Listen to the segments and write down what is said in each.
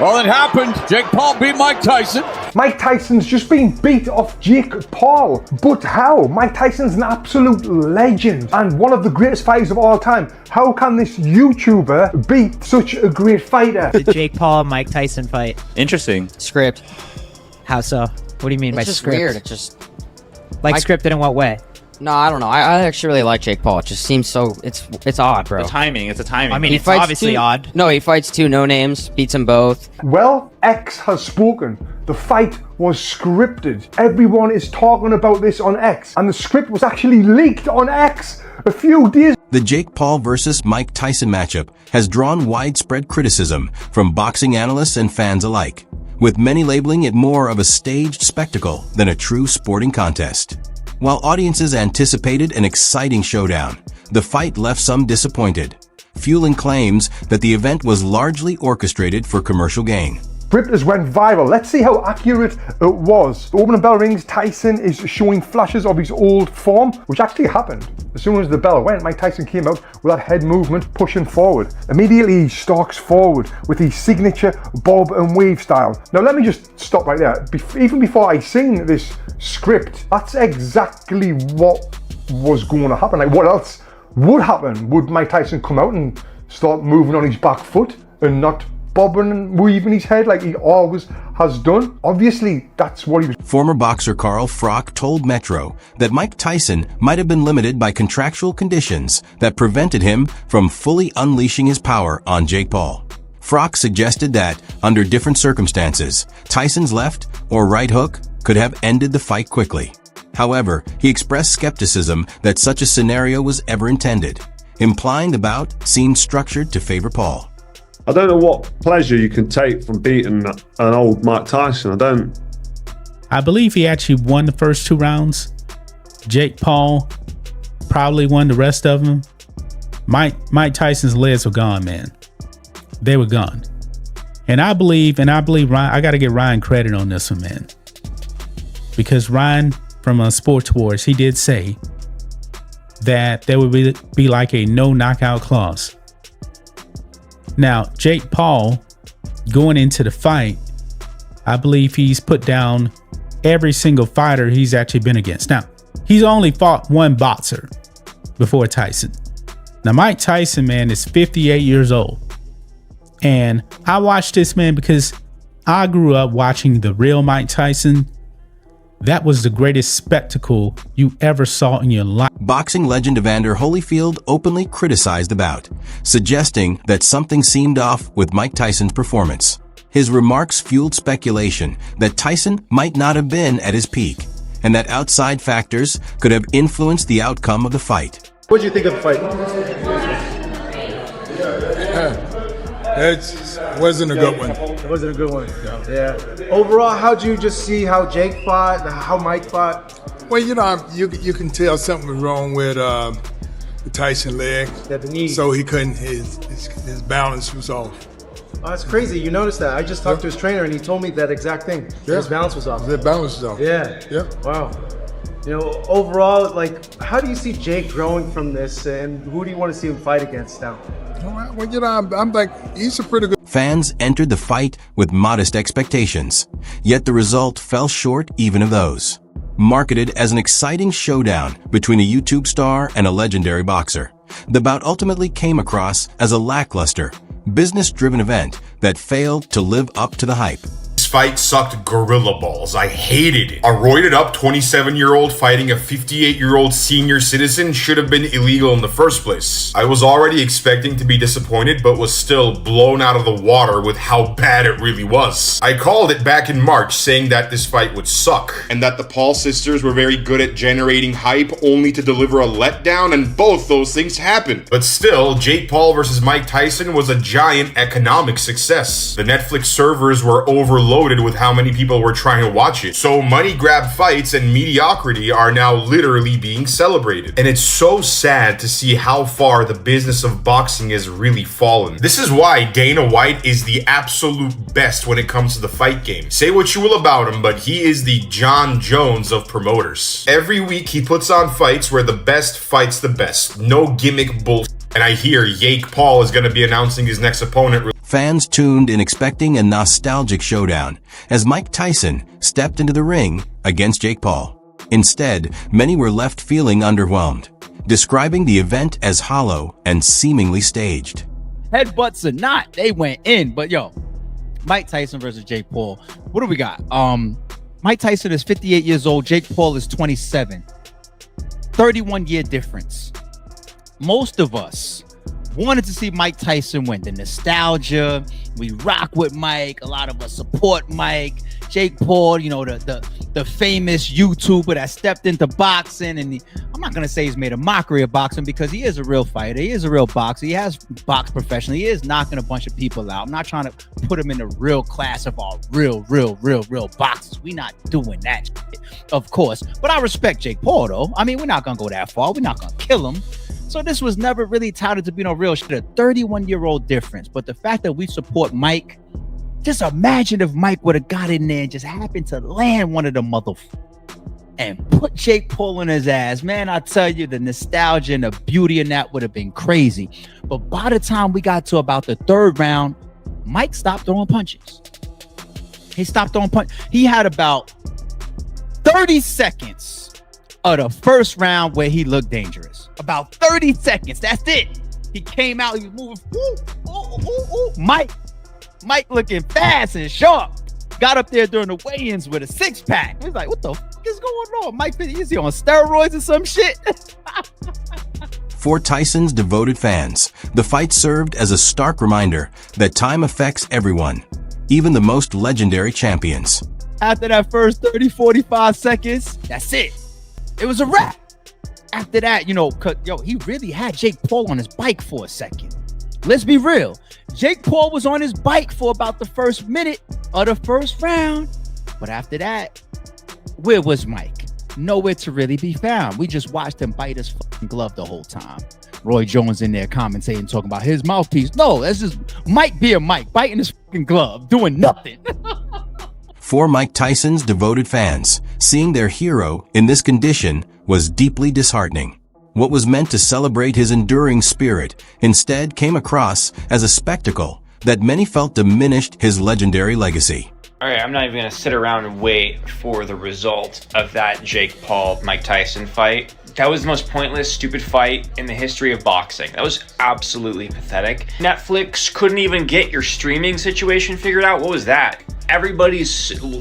Well, it happened. Jake Paul beat Mike Tyson. Mike Tyson's just been beat off Jake Paul. But how? Mike Tyson's an absolute legend and one of the greatest fighters of all time. How can this YouTuber beat such a great fighter? The Jake Paul Mike Tyson fight. Interesting. Script. How so? What do you mean by It's just script? weird. It just Like scripted in what way? no, I don't know. I actually really like Jake Paul. It just seems so it's odd, bro. The timing. It's a timing. I mean, He it's fights obviously two- odd. No, he fights two no names, beats them both. Well, X has spoken. The fight was scripted. Everyone is talking about this on X, and the script was actually leaked on X a few days. The Jake Paul versus Mike Tyson matchup has drawn widespread criticism from boxing analysts and fans alike, with many labeling it more of a staged spectacle than a true sporting contest. While audiences anticipated an exciting showdown, the fight left some disappointed, fueling claims that the event was largely orchestrated for commercial gain. Script went viral. Let's see how accurate it was. The opening bell rings, Tyson is showing flashes of his old form, which actually happened. As soon as the bell went, Mike Tyson came out with that head movement pushing forward. Immediately he stalks forward with his signature bob and weave style. Now let me just stop right there. Even before I sing this script, that's exactly what was going to happen. Like, what else would happen? Would Mike Tyson come out and start moving on his back foot and not bobbing and weaving his head like he always has done? Obviously, that's what he was. Former boxer Carl Froch told Metro that Mike Tyson might have been limited by contractual conditions that prevented him from fully unleashing his power on Jake Paul. Froch suggested that, under different circumstances, Tyson's left or right hook could have ended the fight quickly. However, he expressed skepticism that such a scenario was ever intended, implying the bout seemed structured to favor Paul. I don't know what pleasure you can take from beating an old Mike Tyson. I believe he actually won the first 2 rounds. Jake Paul probably won the rest of them. Mike Tyson's legs were gone, man. They were gone. And I believe Ryan, I got to get Ryan credit on this one, man. Because Ryan from Sports Wars, he did say that there would be like a no knockout clause. Now, Jake Paul, going into the fight, I believe he's put down every single fighter he's actually been against. Now, he's only fought one boxer before Tyson. Now, Mike Tyson, man, is 58 years old. And I watched this man because I grew up watching the real Mike Tyson. That was the greatest spectacle you ever saw in your life. Boxing legend Evander Holyfield openly criticized the bout, suggesting that something seemed off with Mike Tyson's performance. His remarks fueled speculation that Tyson might not have been at his peak, and that outside factors could have influenced the outcome of the fight. What did you think of the fight? It wasn't a good one. It wasn't a good one. Yeah. Overall, how'd you just see how Jake fought, how Mike fought? Well, you can tell something was wrong with the Tyson leg. Yeah, the knee. So he couldn't. His balance was off. Oh, that's crazy. You noticed that. I just talked to his trainer and he told me that exact thing. Yeah. His balance was off. His balance was off. Yeah. Yep. Wow. You know, overall, like, how do you see Jake growing from this, and who do you want to see him fight against now? Well, I'm like, he's a pretty good. Fans entered the fight with modest expectations, yet the result fell short even of those. Marketed as an exciting showdown between a YouTube star and a legendary boxer, the bout ultimately came across as a lackluster, business-driven event that failed to live up to the hype. This fight sucked gorilla balls. I hated it. A roided up 27-year-old fighting a 58-year-old senior citizen should have been illegal in the first place. I was already expecting to be disappointed, but was still blown out of the water with how bad it really was. I called it back in March, saying that this fight would suck, and that the Paul sisters were very good at generating hype only to deliver a letdown, and both those things happened. But still, Jake Paul versus Mike Tyson was a giant economic success. The Netflix servers were overloaded with how many people were trying to watch it. So money grab fights and mediocrity are now literally being celebrated. And it's so sad to see how far the business of boxing has really fallen. This is why Dana White is the absolute best when it comes to the fight game. Say what you will about him, but he is the John Jones of promoters. Every week he puts on fights where the best fights the best. No gimmick bullshit. And I hear Jake Paul is going to be announcing his next opponent. Fans tuned in expecting a nostalgic showdown as Mike Tyson stepped into the ring against Jake Paul. Instead, many were left feeling underwhelmed, describing the event as hollow and seemingly staged. Headbutts or not, they went in. But yo, Mike Tyson versus Jake Paul. What do we got? Mike Tyson is 58 years old. Jake Paul is 27. 31-year difference. Most of us wanted to see Mike Tyson win. The nostalgia, we rock with Mike. A lot of us support Mike. Jake Paul, you know, the famous YouTuber that stepped into boxing, and I'm not gonna say he's made a mockery of boxing because he is a real fighter. He is a real boxer. He has boxed professionally. He is knocking a bunch of people out. I'm not trying to put him in the real class of our real boxers. We not doing that shit, of course. But I respect Jake Paul though. I mean, we're not gonna go that far. We're not gonna kill him. So this was never really touted to be no real shit. A 31-year-old difference. But the fact that we support Mike, just imagine if Mike would have got in there and just happened to land one of the motherfuckers and put Jake Paul in his ass. Man, I tell you, the nostalgia and the beauty in that would have been crazy. But by the time we got to about the third round, Mike stopped throwing punches. He stopped throwing punches. He had about 30 seconds of the first round where he looked dangerous. About 30 seconds. That's it. He came out. He was moving. Mike looking fast and sharp. Got up there during the weigh-ins with a six-pack. He's like, what the fuck is going on? Mike, is he on steroids or some shit? For Tyson's devoted fans, the fight served as a stark reminder that time affects everyone, even the most legendary champions. After that first 30, 45 seconds, that's it. It was a wrap. After that, you know, he really had Jake Paul on his bike for a second. Let's be real. Jake Paul was on his bike for about the first minute of the first round. But after that, where was Mike? Nowhere to really be found. We just watched him bite his fucking glove the whole time. Roy Jones in there commentating, talking about his mouthpiece. No, that's just Mike being Mike, biting his fucking glove, doing nothing. For Mike Tyson's devoted fans, seeing their hero in this condition was deeply disheartening. What was meant to celebrate his enduring spirit instead came across as a spectacle that many felt diminished his legendary legacy. All right, I'm not even going to sit around and wait for the result of that Jake Paul-Mike Tyson fight. That was the most pointless, stupid fight in the history of boxing. That was absolutely pathetic. Netflix couldn't even get your streaming situation figured out. What was that? Everybody's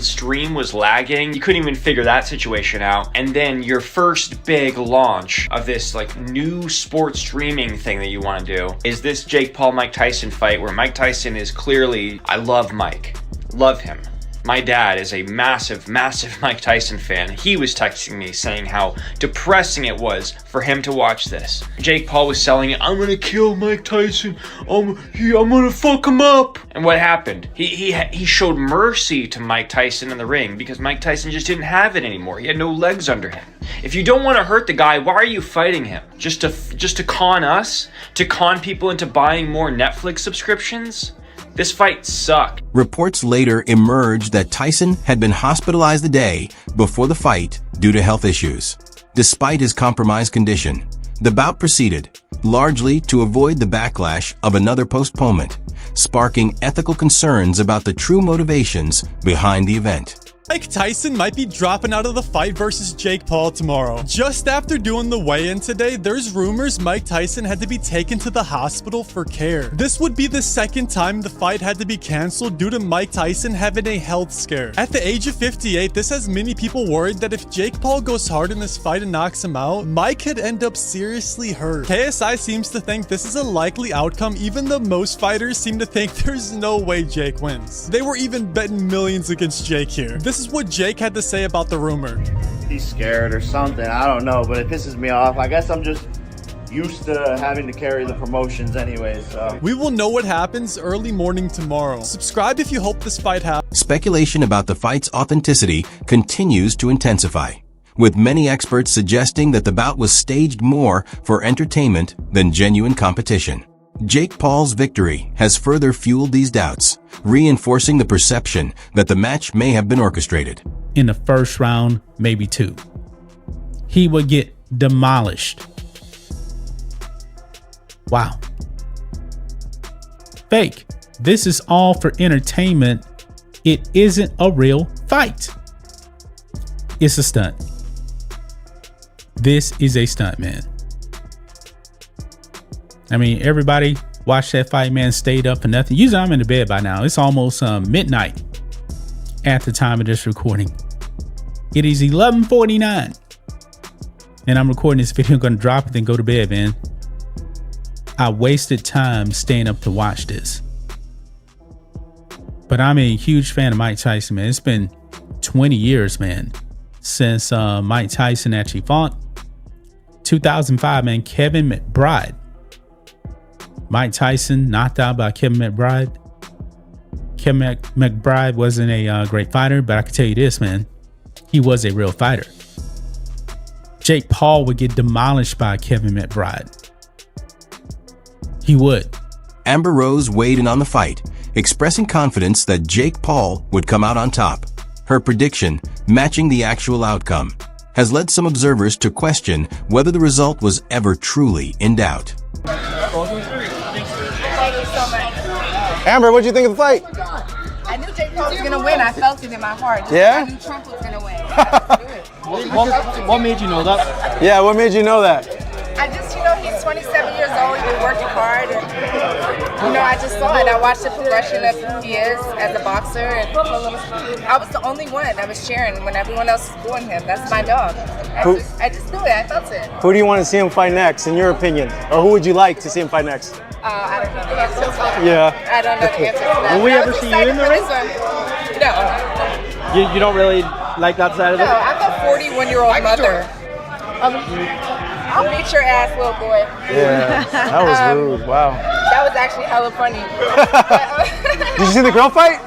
stream was lagging. You couldn't even figure that situation out. And then your first big launch of this like new sports streaming thing that you want to do is this Jake Paul-Mike Tyson fight where Mike Tyson is clearly, I love Mike, love him. My dad is a massive Mike Tyson fan. He was texting me saying how depressing it was for him to watch this. Jake Paul was selling it, I'm gonna kill Mike Tyson. I'm gonna fuck him up. And what happened? He showed mercy to Mike Tyson in the ring because Mike Tyson just didn't have it anymore. He had no legs under him. If you don't want to hurt the guy, why are you fighting him? Just to con us? To con people into buying more Netflix subscriptions? This fight sucked. Reports later emerged that Tyson had been hospitalized the day before the fight due to health issues. Despite his compromised condition, the bout proceeded, largely to avoid the backlash of another postponement, sparking ethical concerns about the true motivations behind the event. Mike Tyson might be dropping out of the fight versus Jake Paul tomorrow. Just after doing the weigh-in today, there's rumors Mike Tyson had to be taken to the hospital for care. This would be the second time the fight had to be canceled due to Mike Tyson having a health scare. At the age of 58, this has many people worried that if Jake Paul goes hard in this fight and knocks him out, Mike could end up seriously hurt. KSI seems to think this is a likely outcome, even though most fighters seem to think there's no way Jake wins. They were even betting millions against Jake here. This is what Jake had to say about the rumor. He's scared or something, I don't know, but it pisses me off. I guess I'm just used to having to carry the promotions anyway, so. We will know what happens early morning tomorrow. Subscribe if you hope this fight happens. Speculation about the fight's authenticity continues to intensify, with many experts suggesting that the bout was staged more for entertainment than genuine competition. Jake Paul's victory has further fueled these doubts, reinforcing the perception that the match may have been orchestrated. In the first round, maybe two, he would get demolished. Wow. Fake. This is all for entertainment. It isn't a real fight. It's a stunt. This is a stunt, man. I mean, everybody watched that fight, man, stayed up for nothing. Usually I'm in the bed by now. It's almost midnight at the time of this recording. It is 11:49. And I'm recording this video. I'm going to drop it and go to bed, man. I wasted time staying up to watch this. But I'm a huge fan of Mike Tyson, man. It's been 20 years, man, since Mike Tyson actually fought. 2005, man, Kevin McBride. Mike Tyson knocked out by Kevin McBride. Kevin McBride wasn't a great fighter, but I can tell you this, man. He was a real fighter. Jake Paul would get demolished by Kevin McBride. He would. Amber Rose weighed in on the fight, expressing confidence that Jake Paul would come out on top. Her prediction, matching the actual outcome, has led some observers to question whether the result was ever truly in doubt. Amber, what'd you think of the fight? I knew Jake Paul was gonna win. I felt it in my heart. Yeah? I knew Trump was gonna win. What made you know that? Yeah, what made you know that? I just, he's 27 years old. He's been working hard, and I just saw it. I watched the progression of who he is as a boxer, and I was the only one that was cheering when everyone else was booing him. That's my dog. I just knew it. I felt it. Who do you want to see him fight next, in your opinion? Or who would you like to see him fight next? I don't know the answer to that. Yeah. I don't know the answer to that. Will we ever see you in the ring? No. You don't really like that side of it? No, I'm a 41-year-old mother. I'll beat your ass, little boy. Yeah, that was rude. Wow. That was actually hella funny. Did you see the girl fight?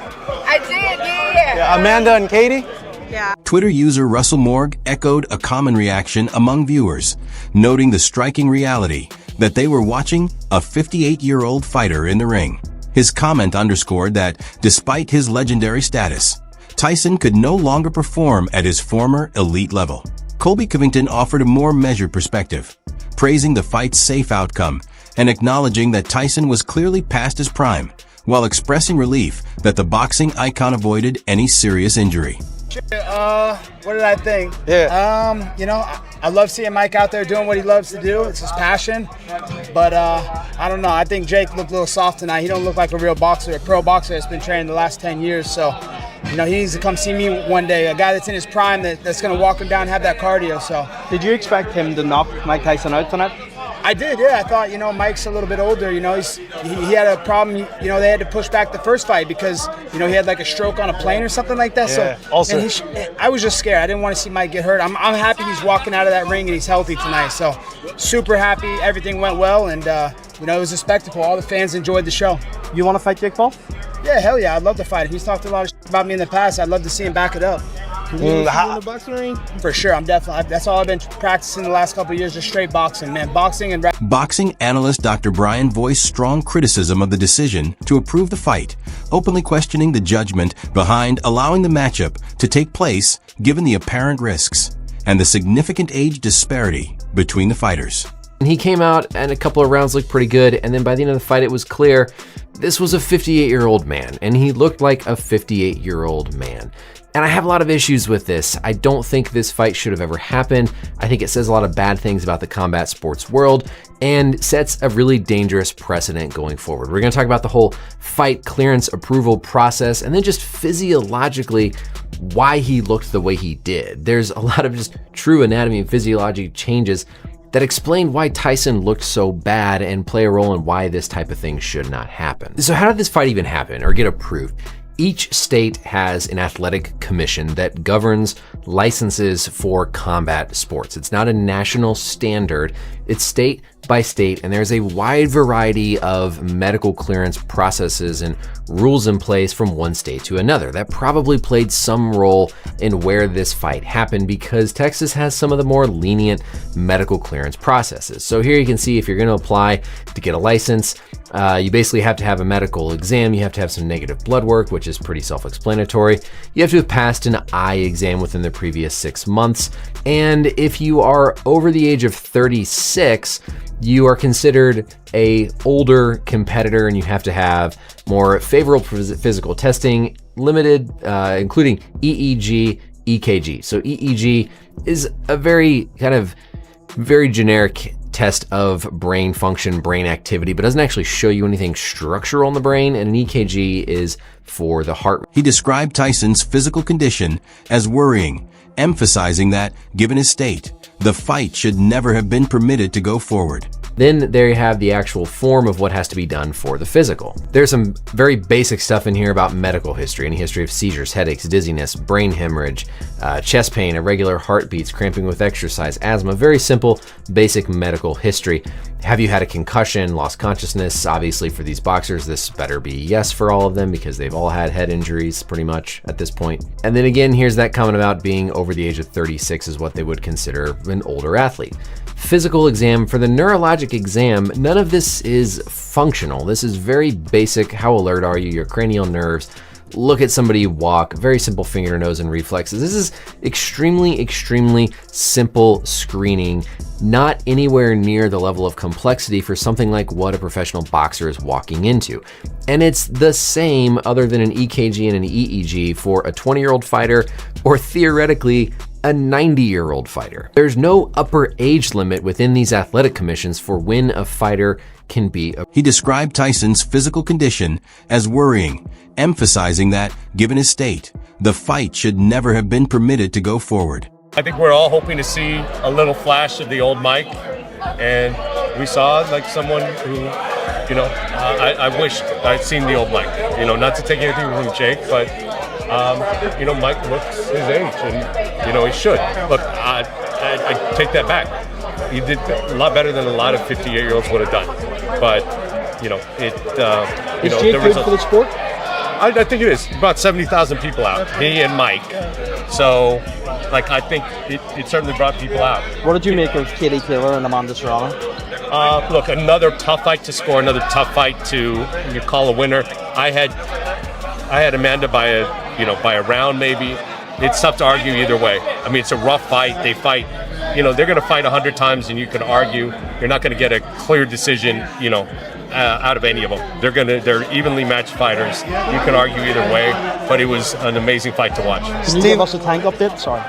I did, yeah. Amanda and Katie? Yeah. Twitter user Russell Morg echoed a common reaction among viewers, noting the striking reality that they were watching a 58-year-old fighter in the ring. His comment underscored that, despite his legendary status, Tyson could no longer perform at his former elite level. Colby Covington offered a more measured perspective, praising the fight's safe outcome and acknowledging that Tyson was clearly past his prime, while expressing relief that the boxing icon avoided any serious injury. What did I think? Yeah. I love seeing Mike out there doing what he loves to do. It's his passion. But I don't know. I think Jake looked a little soft tonight. He don't look like a real boxer, a pro boxer that's been training the last 10 years. So, he needs to come see me one day. A guy that's in his prime that's going to walk him down and have that cardio. So, did you expect him to knock Mike Tyson out tonight? I did, yeah. I thought, Mike's a little bit older. He had a problem. They had to push back the first fight because, he had like a stroke on a plane or something like that. Yeah, so, also. I was just scared. I didn't want to see Mike get hurt. I'm happy he's walking out of that ring and he's healthy tonight. So, super happy. Everything went well, and it was a spectacle. All the fans enjoyed the show. You want to fight Jake Paul? Yeah, hell yeah. I'd love to fight him. He's talked a lot of shit about me in the past. I'd love to see him back it up. Can you in the boxing ring? For sure. That's all I've been practicing the last couple of years, just straight boxing, man. Boxing and Boxing analyst Dr. Brian voiced strong criticism of the decision to approve the fight, openly questioning the judgment behind allowing the matchup to take place given the apparent risks and the significant age disparity between the fighters. He came out and a couple of rounds looked pretty good, and then by the end of the fight it was clear this was a 58-year-old man, and he looked like a 58-year-old man. And I have a lot of issues with this. I don't think this fight should have ever happened. I think it says a lot of bad things about the combat sports world and sets a really dangerous precedent going forward. We're gonna talk about the whole fight clearance approval process and then just physiologically why he looked the way he did. There's a lot of just true anatomy and physiology changes that explain why Tyson looked so bad and play a role in why this type of thing should not happen. So how did this fight even happen or get approved? Each state has an athletic commission that governs licenses for combat sports. It's not a national standard, it's state by state, and there's a wide variety of medical clearance processes and rules in place from one state to another. That probably played some role in where this fight happened because Texas has some of the more lenient medical clearance processes. So here you can see if you're gonna apply to get a license, you basically have to have a medical exam, you have to have some negative blood work, which is pretty self-explanatory. You have to have passed an eye exam within the previous 6 months. And if you are over the age of 36, you are considered a older competitor and you have to have more favorable physical testing, limited, including EEG, EKG. So EEG is a very generic test of brain function, brain activity, but doesn't actually show you anything structural in the brain, and an EKG is for the heart. He described Tyson's physical condition as worrying, emphasizing that, given his state, the fight should never have been permitted to go forward. Then there you have the actual form of what has to be done for the physical. There's some very basic stuff in here about medical history, any history of seizures, headaches, dizziness, brain hemorrhage, chest pain, irregular heartbeats, cramping with exercise, asthma, very simple, basic medical history. Have you had a concussion, lost consciousness? Obviously for these boxers, this better be yes for all of them because they've all had head injuries pretty much at this point. And then again, here's that comment about being over the age of 36 is what they would consider an older athlete. Physical exam. For the neurologic exam, none of this is functional. This is very basic. How alert are you? Your cranial nerves. Look at somebody walk. Very simple finger, nose, and reflexes. This is extremely simple screening. Not anywhere near the level of complexity for something like what a professional boxer is walking into. And it's the same other than an EKG and an EEG for a 20-year-old fighter or theoretically a 90-year-old fighter. There's no upper age limit within these athletic commissions for when a fighter can be. He described Tyson's physical condition as worrying, emphasizing that, given his state, the fight should never have been permitted to go forward. I think we're all hoping to see a little flash of the old Mike, and we saw like someone who, I wish I'd seen the old Mike. Not to take anything from Jake, but Mike looks his age, and he should. Look, I take that back. He did a lot better than a lot of 58-year-olds would have done. But is Jake good for the sport? I think it is. About 70,000 people out. He and Mike. So, I think it certainly brought people out. What did you make of Katie Taylor and Amanda Serrano? Look, another tough fight to score, another tough fight to call a winner. I had Amanda by a round maybe. It's tough to argue either way. I mean, it's a rough fight. They fight, they're going to fight 100 times and you can argue. You're not going to get a clear decision, out of any of them. They're evenly matched fighters. You can argue either way, but it was an amazing fight to watch. Can you give us a tank update? Sorry.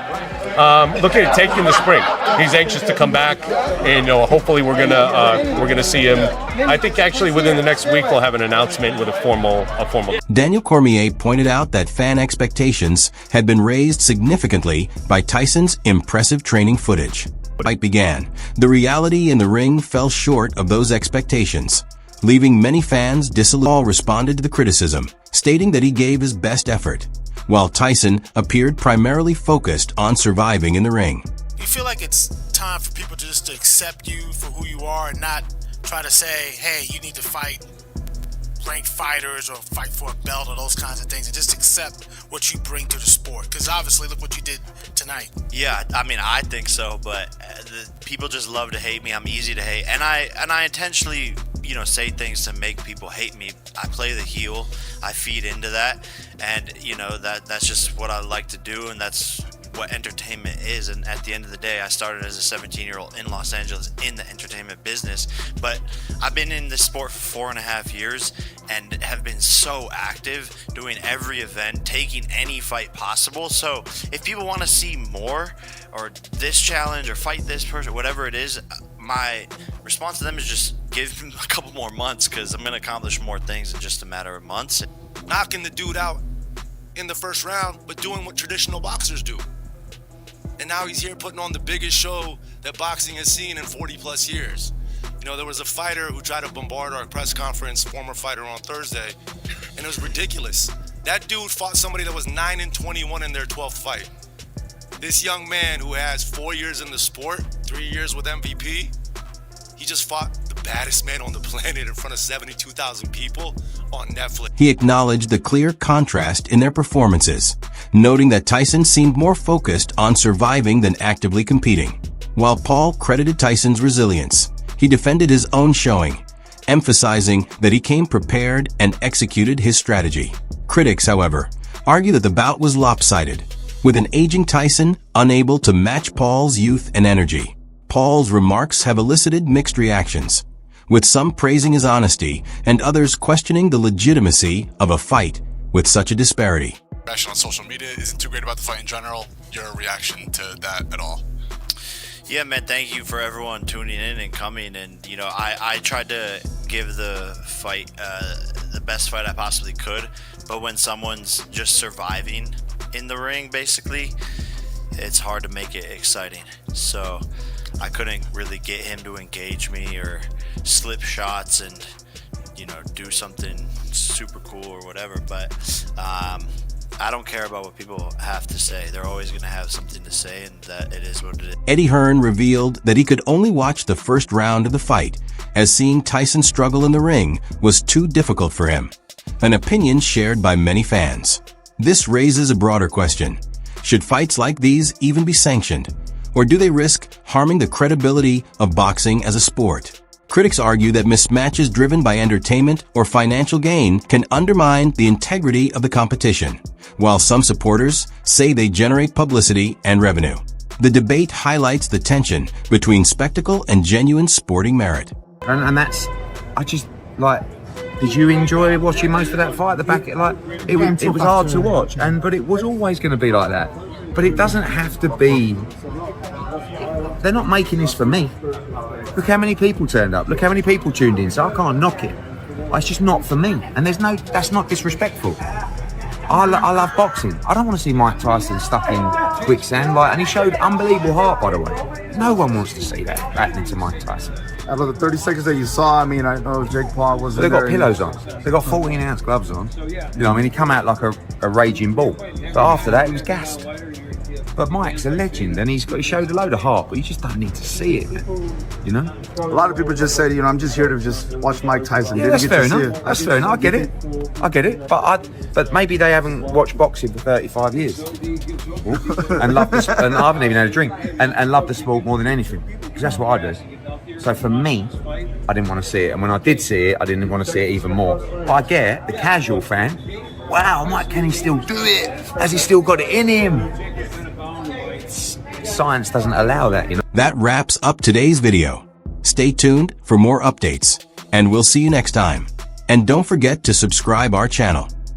Looking at Tank in the spring. He's anxious to come back, and hopefully we're gonna see him. I think actually within the next week we'll have an announcement with a formal. Daniel Cormier pointed out that fan expectations had been raised significantly by Tyson's impressive training footage. The fight began. The reality in the ring fell short of those expectations, leaving many fans disillusioned. Paul responded to the criticism, stating that he gave his best effort, while Tyson appeared primarily focused on surviving in the ring. Do you feel like it's time for people to just accept you for who you are and not try to say, hey, you need to fight ranked fighters or fight for a belt or those kinds of things, and just accept what you bring to the sport? Because obviously, look what you did tonight. Yeah, I mean, I think so, but people just love to hate me. I'm easy to hate, and I intentionally, say things to make people hate me. I play the heel. I feed into that, and that's just what I like to do, and that's what entertainment is. And at the end of the day, I started as a 17-year-old in Los Angeles in the entertainment business, but I've been in this sport for 4.5 years and have been so active, doing every event, taking any fight possible. So if people want to see more, or this challenge, or fight this person, whatever it is, my response to them is just give them a couple more months, because I'm going to accomplish more things in just a matter of months. Knocking the dude out in the first round, but doing what traditional boxers do. And now he's here putting on the biggest show that boxing has seen in 40 plus years. There was a fighter who tried to bombard our press conference, former fighter, on Thursday, and it was ridiculous. That dude fought somebody that was 9-21 in their 12th fight. This young man who has 4 years in the sport, 3 years with MVP, he just fought the baddest man on the planet in front of 72,000 people on Netflix. He acknowledged the clear contrast in their performances, noting that Tyson seemed more focused on surviving than actively competing. While Paul credited Tyson's resilience, he defended his own showing, emphasizing that he came prepared and executed his strategy. Critics, however, argue that the bout was lopsided, with an aging Tyson unable to match Paul's youth and energy. Paul's remarks have elicited mixed reactions, with some praising his honesty and others questioning the legitimacy of a fight with such a disparity. Reaction on social media isn't too great about the fight in general. Your reaction to that at all? Yeah, man, thank you for everyone tuning in and coming. And, you know, I tried to give the fight the best fight I possibly could. But when someone's just surviving in the ring, basically, it's hard to make it exciting. So I couldn't really get him to engage me or slip shots and, you know, do something super cool or whatever. But I don't care about what people have to say. They're always going to have something to say, and that it is what it is. Eddie Hearn revealed that he could only watch the first round of the fight, as seeing Tyson struggle in the ring was too difficult for him, an opinion shared by many fans. This raises a broader question. Should fights like these even be sanctioned, or do they risk harming the credibility of boxing as a sport? Critics argue that mismatches driven by entertainment or financial gain can undermine the integrity of the competition, while some supporters say they generate publicity and revenue. The debate highlights the tension between spectacle and genuine sporting merit. And that's, I just, like, did you enjoy watching most of that fight? The back, like, it was hard to watch, but it was always going to be like that. But it doesn't have to be. They're not making this for me. Look how many people turned up. Look how many people tuned in. So I can't knock it. It's just not for me. And that's not disrespectful. I love boxing. I don't want to see Mike Tyson stuck in quicksand. And he showed unbelievable heart, by the way. No one wants to see that happening to Mike Tyson. Out of the 30 seconds that you saw, I mean, I know Jake Paul was. They got pillows on. They got 14-ounce gloves on. You know, I mean, he come out like a raging bull. But after that, he was gassed. But Mike's a legend, and he showed a load of heart, but you just don't need to see it, man. You know? A lot of people just said, you know, I'm just here to just watch Mike Tyson. Yeah, that's fair enough. That's fair enough. I get it. But maybe they haven't watched boxing for 35 years and love this, and I haven't even had a drink, and love the sport more than anything, because that's what I do. So for me, I didn't want to see it, and when I did see it, I didn't want to see it even more. But I get the casual fan. Wow, Mike, can he still do it? Has he still got it in him? Science doesn't allow that, you know. That wraps up today's video. Stay tuned for more updates, and we'll see you next time. And don't forget to subscribe our channel.